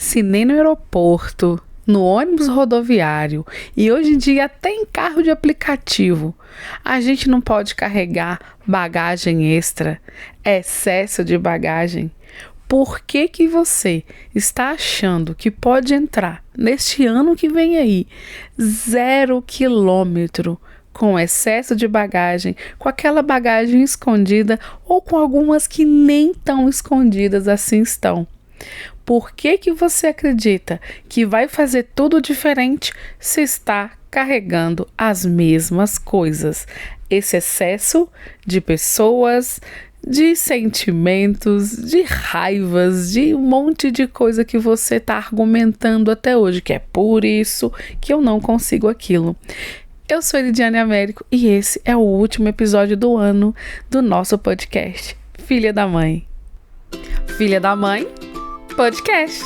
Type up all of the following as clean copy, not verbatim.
Se nem no aeroporto, no ônibus rodoviário e hoje em dia até em carro de aplicativo, a gente não pode carregar bagagem extra, excesso de bagagem. Por que que você está achando que pode entrar neste ano que vem aí 0 km com excesso de bagagem, com aquela bagagem escondida ou com algumas que nem tão escondidas assim estão? Por que que você acredita que vai fazer tudo diferente se está carregando as mesmas coisas? Esse excesso de pessoas, de sentimentos, de raivas, de um monte de coisa que você está argumentando até hoje, que é por isso que eu não consigo aquilo. Eu sou Lidiane Américo e esse é o último episódio do ano do nosso podcast, Filha da Mãe. Filha da Mãe Podcast.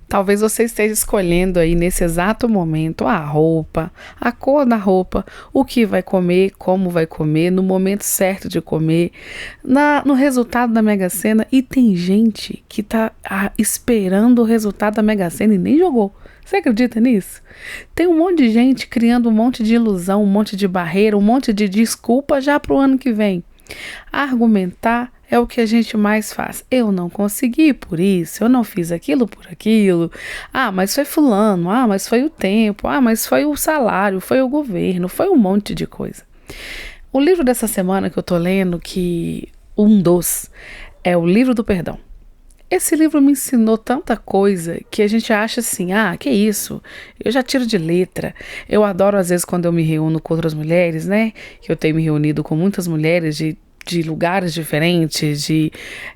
Talvez você esteja escolhendo aí nesse exato momento a roupa, a cor da roupa, o que vai comer, como vai comer, no momento certo de comer, no resultado da Mega Sena. E tem gente que está esperando o resultado da Mega Sena e nem jogou. Você acredita nisso? Tem um monte de gente criando um monte de ilusão, um monte de barreira, um monte de desculpa já para o ano que vem. Argumentar é o que a gente mais faz. Eu não consegui por isso, eu não fiz aquilo por aquilo. Ah, mas foi fulano, mas foi o tempo, mas foi o salário, foi o governo, foi um monte de coisa. O livro dessa semana que eu tô lendo, é o Livro do Perdão. Esse livro me ensinou tanta coisa que a gente acha assim, que isso, eu já tiro de letra. Eu adoro às vezes quando eu me reúno com outras mulheres, né, que eu tenho me reunido com muitas mulheres de lugares diferentes,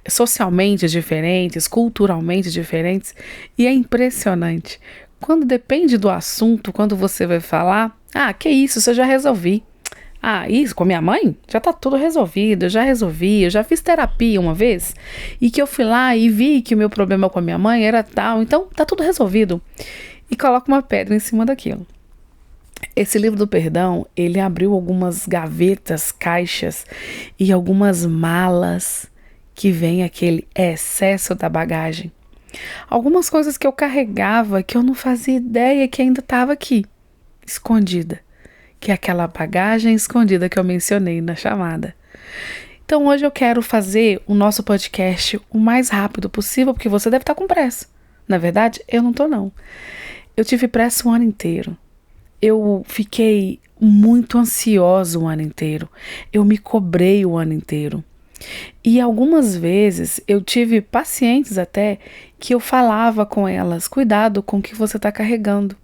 socialmente diferentes, culturalmente diferentes, e é impressionante. Quando depende do assunto, quando você vai falar, que isso, eu já resolvi. Isso com a minha mãe? Já tá tudo resolvido, eu já fiz terapia uma vez, e que eu fui lá e vi que o meu problema com a minha mãe era tal, então tá tudo resolvido. E coloca uma pedra em cima daquilo. Esse livro do perdão, ele abriu algumas gavetas, caixas e algumas malas que vem aquele excesso da bagagem. Algumas coisas que eu carregava que eu não fazia ideia que ainda estava aqui, escondida. Que é aquela bagagem escondida que eu mencionei na chamada. Então hoje eu quero fazer o nosso podcast o mais rápido possível, porque você deve estar com pressa. Na verdade, eu não estou não. Eu tive pressa o ano inteiro. Eu fiquei muito ansiosa o ano inteiro. Eu me cobrei o ano inteiro. E algumas vezes eu tive pacientes até que eu falava com elas, cuidado com o que você está carregando.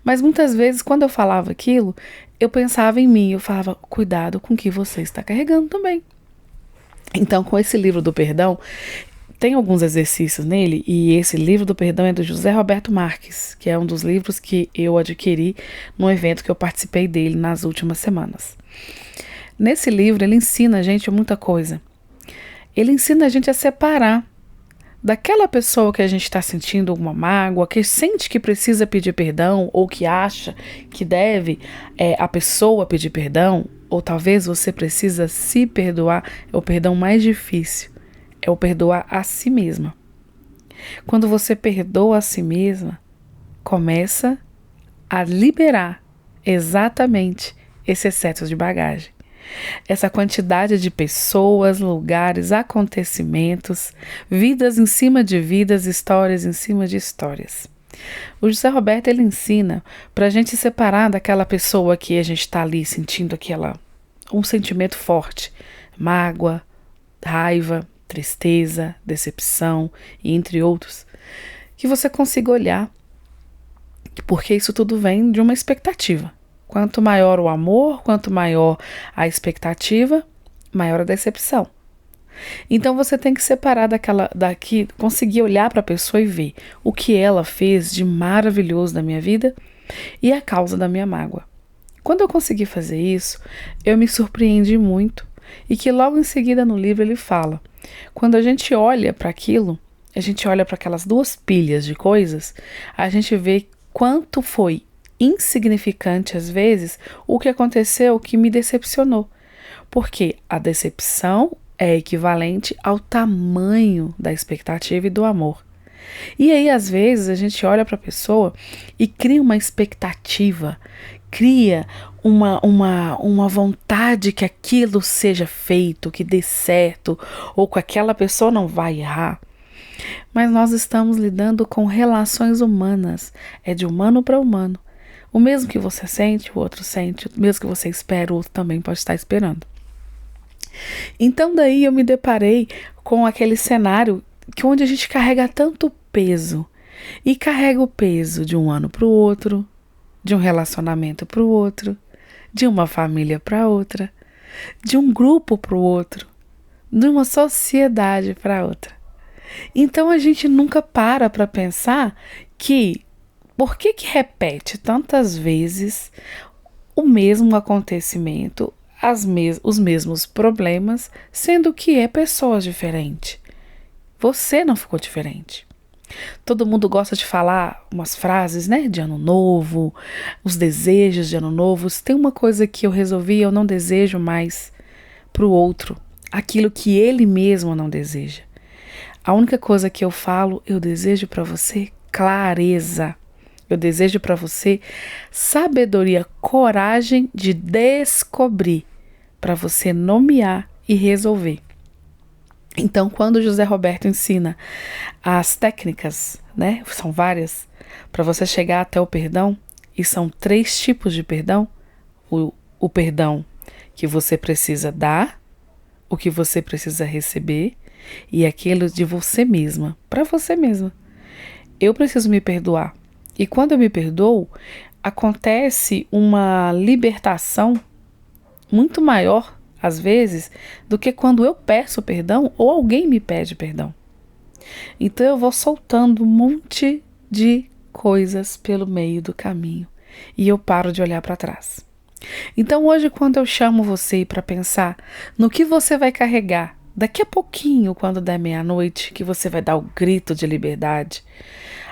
Mas muitas vezes, quando eu falava aquilo, eu pensava em mim, eu falava, cuidado com o que você está carregando também. Então, com esse livro do perdão, tem alguns exercícios nele, e esse livro do perdão é do José Roberto Marques, que é um dos livros que eu adquiri no evento que eu participei dele nas últimas semanas. Nesse livro, ele ensina a gente muita coisa. Ele ensina a gente a separar daquela pessoa que a gente está sentindo alguma mágoa, que sente que precisa pedir perdão, ou que acha que deve a pessoa pedir perdão, ou talvez você precisa se perdoar. É o perdão mais difícil, é o perdoar a si mesma. Quando você perdoa a si mesma, começa a liberar exatamente esse excesso de bagagem. Essa quantidade de pessoas, lugares, acontecimentos, vidas em cima de vidas, histórias em cima de histórias. O José Roberto, ele ensina para a gente se separar daquela pessoa que a gente está ali sentindo um sentimento forte, mágoa, raiva, tristeza, decepção e entre outros, que você consiga olhar, porque isso tudo vem de uma expectativa. Quanto maior o amor, quanto maior a expectativa, maior a decepção. Então você tem que separar conseguir olhar para a pessoa e ver o que ela fez de maravilhoso na minha vida e a causa da minha mágoa. Quando eu consegui fazer isso, eu me surpreendi muito, e que logo em seguida no livro ele fala, quando a gente olha para aquilo, a gente olha para aquelas duas pilhas de coisas, a gente vê quanto foi insignificante às vezes o que aconteceu que me decepcionou. Porque a decepção é equivalente ao tamanho da expectativa e do amor. E aí, às vezes, a gente olha para a pessoa e cria uma expectativa, cria uma vontade que aquilo seja feito, que dê certo, ou que aquela pessoa não vai errar. Mas nós estamos lidando com relações humanas, é de humano para humano. O mesmo que você sente, o outro sente, o mesmo que você espera, o outro também pode estar esperando. Então daí eu me deparei com aquele cenário que onde a gente carrega tanto peso, e carrega o peso de um ano para o outro, de um relacionamento para o outro, de uma família para outra, de um grupo para o outro, de uma sociedade para outra. Então a gente nunca para pensar que por que repete tantas vezes o mesmo acontecimento, os mesmos problemas, sendo que é pessoas diferentes. Você não ficou diferente. Todo mundo gosta de falar umas frases, né, de ano novo, os desejos de ano novo. Se tem uma coisa que eu resolvi, eu não desejo mais para o outro, aquilo que ele mesmo não deseja. A única coisa que eu falo, eu desejo para você clareza. Eu desejo para você sabedoria, coragem de descobrir, para você nomear e resolver. Então, quando José Roberto ensina as técnicas, né, são várias, para você chegar até o perdão, e são 3 tipos de perdão: o perdão que você precisa dar, o que você precisa receber, e aquilo de você mesma, para você mesma. Eu preciso me perdoar. E quando eu me perdoo, acontece uma libertação muito maior, às vezes, do que quando eu peço perdão ou alguém me pede perdão. Então eu vou soltando um monte de coisas pelo meio do caminho e eu paro de olhar para trás. Então hoje, quando eu chamo você para pensar no que você vai carregar daqui a pouquinho, quando der meia-noite, que você vai dar o grito de liberdade.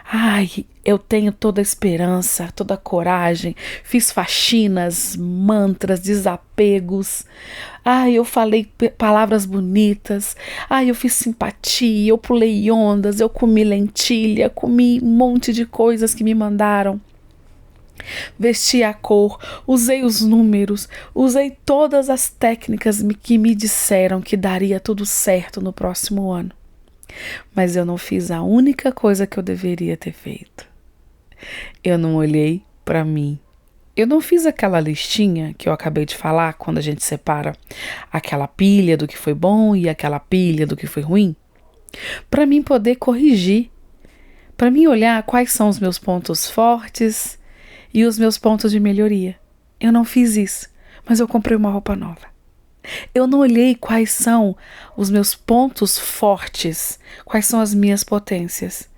Ai, eu tenho toda a esperança, toda a coragem, fiz faxinas, mantras, desapegos. Ai, eu falei palavras bonitas. Ai, eu fiz simpatia, eu pulei ondas, eu comi lentilha, comi um monte de coisas que me mandaram. Vesti a cor, usei os números, usei todas as técnicas que me disseram que daria tudo certo no próximo ano. Mas eu não fiz a única coisa que eu deveria ter feito. Eu não olhei para mim. Eu não fiz aquela listinha que eu acabei de falar quando a gente separa aquela pilha do que foi bom e aquela pilha do que foi ruim, para mim poder corrigir, para mim olhar quais são os meus pontos fortes e os meus pontos de melhoria. Eu não fiz isso, mas eu comprei uma roupa nova. Eu não olhei quais são os meus pontos fortes, quais são as minhas potências,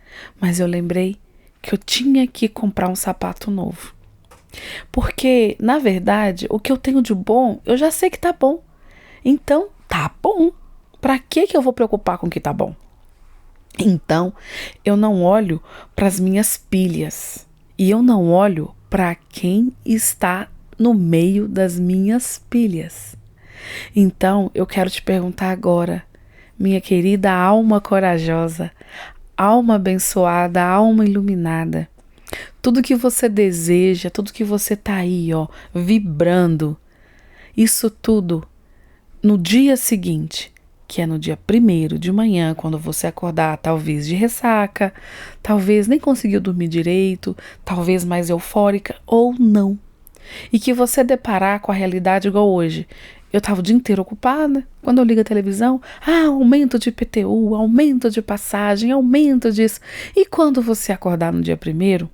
mas eu lembrei que eu tinha que comprar um sapato novo. Porque, na verdade, o que eu tenho de bom, eu já sei que tá bom. Então, tá bom. Pra que eu vou preocupar com o que tá bom? Então, eu não olho para as minhas pilhas e eu não olho para quem está no meio das minhas pilhas. Então, eu quero te perguntar agora, minha querida alma corajosa, alma abençoada, alma iluminada, tudo que você deseja, tudo que você tá aí, ó, vibrando, isso tudo no dia seguinte, que é no dia 1º de manhã, quando você acordar, talvez de ressaca, talvez nem conseguiu dormir direito, talvez mais eufórica ou não. E que você deparar com a realidade igual hoje. Eu estava o dia inteiro ocupada, quando eu ligo a televisão, aumento de IPTU, aumento de passagem, aumento disso. E quando você acordar no dia 1º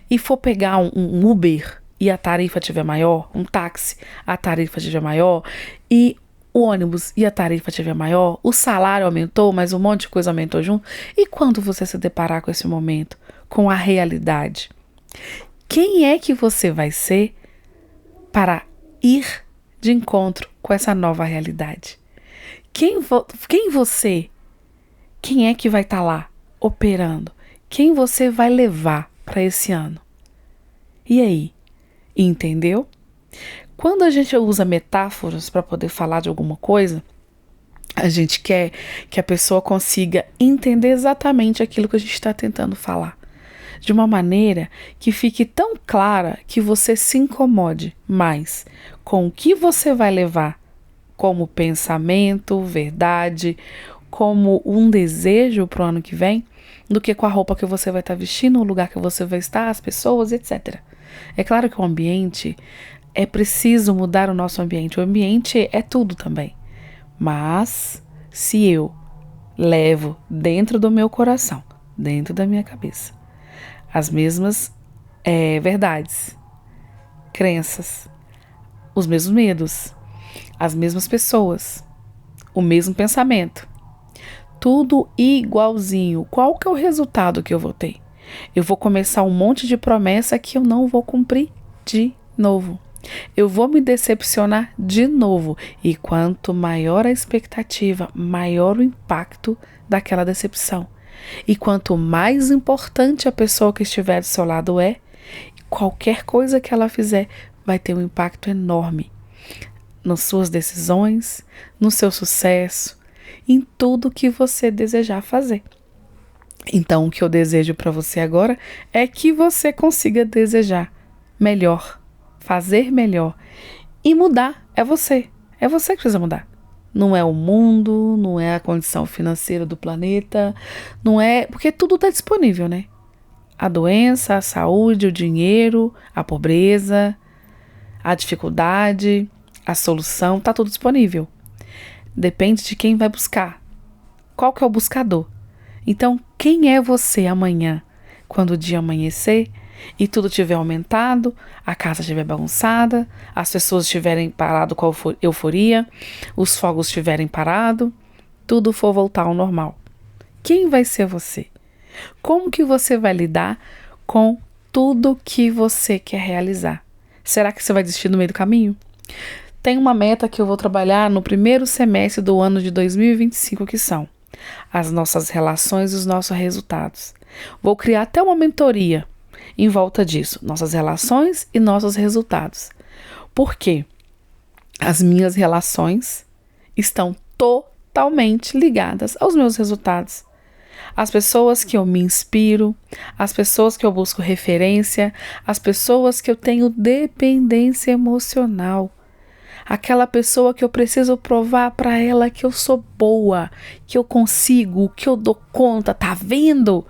e for pegar um Uber e a tarifa tiver maior, um táxi, a tarifa tiver maior, e o ônibus e a tarifa tiver maior, o salário aumentou, mas um monte de coisa aumentou junto. E quando você se deparar com esse momento, com a realidade, quem é que você vai ser para ir de encontro com essa nova realidade? Quem é que vai estar lá operando? Quem você vai levar para esse ano? E aí? Entendeu? Quando a gente usa metáforas para poder falar de alguma coisa, A gente quer que a pessoa consiga entender exatamente aquilo que a gente está tentando falar, de uma maneira que fique tão clara que você se incomode mais com o que você vai levar como pensamento, verdade, como um desejo para o ano que vem, do que com a roupa que você vai estar vestindo, o lugar que você vai estar, as pessoas, etc. É claro que o ambiente, é preciso mudar o nosso ambiente. O ambiente é tudo também. Mas se eu levo dentro do meu coração, dentro da minha cabeça, as mesmas verdades, crenças, os mesmos medos, as mesmas pessoas, o mesmo pensamento, tudo igualzinho, qual que é o resultado que eu vou ter? Eu vou começar um monte de promessa que eu não vou cumprir de novo. Eu vou me decepcionar de novo. E quanto maior a expectativa, maior o impacto daquela decepção. E quanto mais importante a pessoa que estiver do seu lado é, qualquer coisa que ela fizer vai ter um impacto enorme nas suas decisões, no seu sucesso, em tudo que você desejar fazer. Então, o que eu desejo para você agora é que você consiga desejar melhor, fazer melhor e mudar. É você que precisa mudar. Não é o mundo, não é a condição financeira do planeta, não é. Porque tudo está disponível, né? A doença, a saúde, o dinheiro, a pobreza, a dificuldade, a solução, está tudo disponível. Depende de quem vai buscar. Qual que é o buscador? Então, quem é você amanhã, quando o dia amanhecer e tudo tiver aumentado, a casa estiver bagunçada, as pessoas estiverem parado com euforia, os fogos estiverem parado, tudo for voltar ao normal? Quem vai ser você? Como que você vai lidar com tudo que você quer realizar? Será que você vai desistir no meio do caminho? Tem uma meta que eu vou trabalhar no primeiro semestre do ano de 2025, que são as nossas relações e os nossos resultados. Vou criar até uma mentoria em volta disso, nossas relações e nossos resultados. Por quê? As minhas relações estão totalmente ligadas aos meus resultados. As pessoas que eu me inspiro, as pessoas que eu busco referência, as pessoas que eu tenho dependência emocional. Aquela pessoa que eu preciso provar para ela que eu sou boa, que eu consigo, que eu dou conta, tá vendo?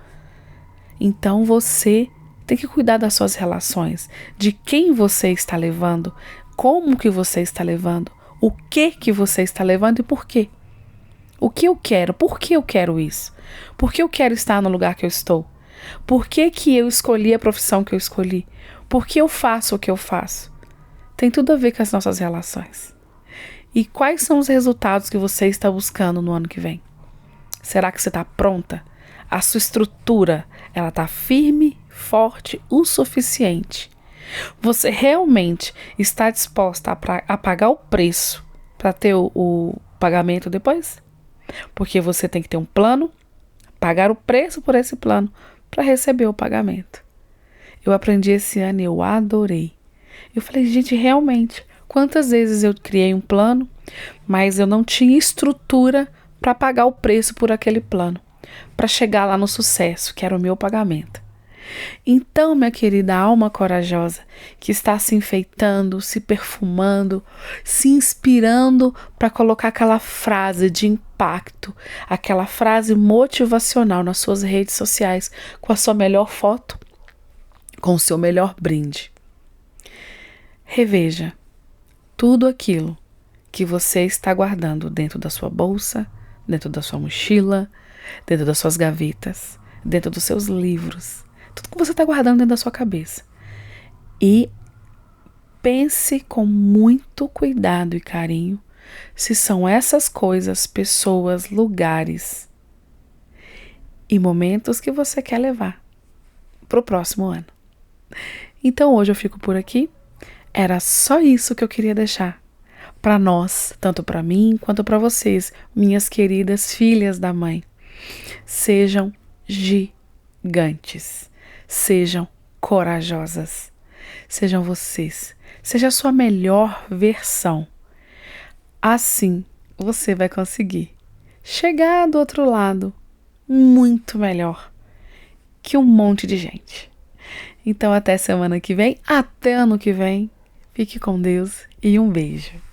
Então você tem que cuidar das suas relações, de quem você está levando, como que você está levando, o que você está levando e por quê. O que eu quero, por que eu quero isso? Por que eu quero estar no lugar que eu estou? Por que que eu escolhi a profissão que eu escolhi? Por que eu faço o que eu faço? Tem tudo a ver com as nossas relações. E quais são os resultados que você está buscando no ano que vem? Será que você está pronta? A sua estrutura, ela está firme, forte, o suficiente? Você realmente está disposta a pagar o preço para ter o pagamento depois? Porque você tem que ter um plano, pagar o preço por esse plano para receber o pagamento. Eu aprendi esse ano e eu adorei. Eu falei, gente, realmente, quantas vezes eu criei um plano, mas eu não tinha estrutura para pagar o preço por aquele plano, para chegar lá no sucesso, que era o meu pagamento. Então, minha querida alma corajosa, que está se enfeitando, se perfumando, se inspirando para colocar aquela frase de impacto, aquela frase motivacional nas suas redes sociais, com a sua melhor foto, com o seu melhor brinde. Reveja tudo aquilo que você está guardando dentro da sua bolsa, dentro da sua mochila, dentro das suas gavetas, dentro dos seus livros, tudo que você está guardando dentro da sua cabeça. E pense com muito cuidado e carinho se são essas coisas, pessoas, lugares e momentos que você quer levar para o próximo ano. Então hoje eu fico por aqui. Era só isso que eu queria deixar para nós, tanto para mim quanto para vocês, minhas queridas filhas da mãe. Sejam gigantes, sejam corajosas, sejam vocês, seja a sua melhor versão. Assim você vai conseguir chegar do outro lado muito melhor que um monte de gente. Então até semana que vem, até ano que vem. Fique com Deus e um beijo.